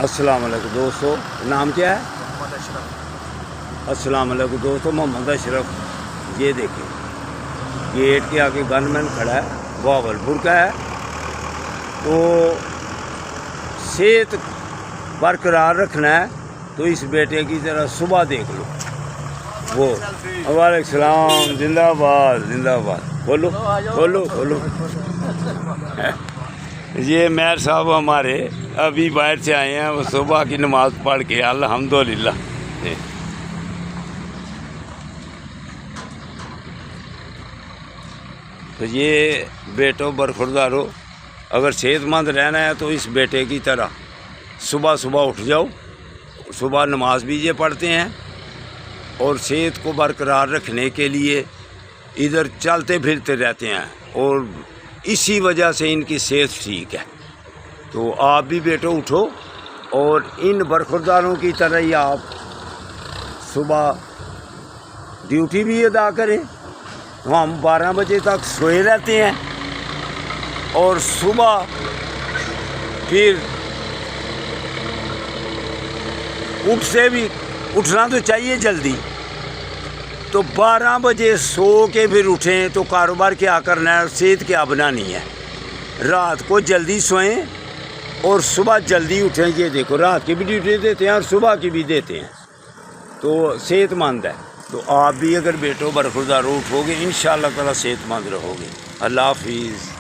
अस्सलाम वालेकुम दोस्तों, नाम क्या है? मोहम्मद अशरफ। अस्सलाम वालेकुम दोस्तों, मोहम्मद अशरफ। ये देखें, गेट के आगे गनमैन खड़ा है, बहावलपुर का है। तो सेहत बरकरार रखना है तो इस बेटे की ज़रा सुबह देख लो। वो वालेकुम सलाम, जिंदाबाद जिंदाबाद। खोलो खोलो खोलो। ये मेयर साहब हमारे अभी बाहर से आए हैं, वो सुबह की नमाज़ पढ़ के अल्हम्दुलिल्लाह। तो ये बेटो बरखुरदारो, अगर सेहतमंद रहना है तो इस बेटे की तरह सुबह सुबह उठ जाओ। सुबह नमाज भी ये पढ़ते हैं और सेहत को बरकरार रखने के लिए इधर चलते फिरते रहते हैं और इसी वजह से इनकी सेहत ठीक है। तो आप भी बेटो उठो और इन बरखुरदारों की तरह ही आप सुबह ड्यूटी भी अदा करें। तो हम 12 बजे तक सोए रहते हैं और सुबह फिर उठना तो चाहिए जल्दी। तो 12 बजे सो के फिर उठें तो कारोबार क्या करना है, सेहत क्या बनानी है। रात को जल्दी सोएं और सुबह जल्दी उठें। ये देखो, रात की भी ड्यूटी देते हैं और सुबह की भी देते हैं, तो सेहतमंद है। तो आप भी अगर बेटो बरखुरदार उठोगे इंशाअल्लाह ताला सेहतमंद रहोगे। अल्लाह हाफिज़।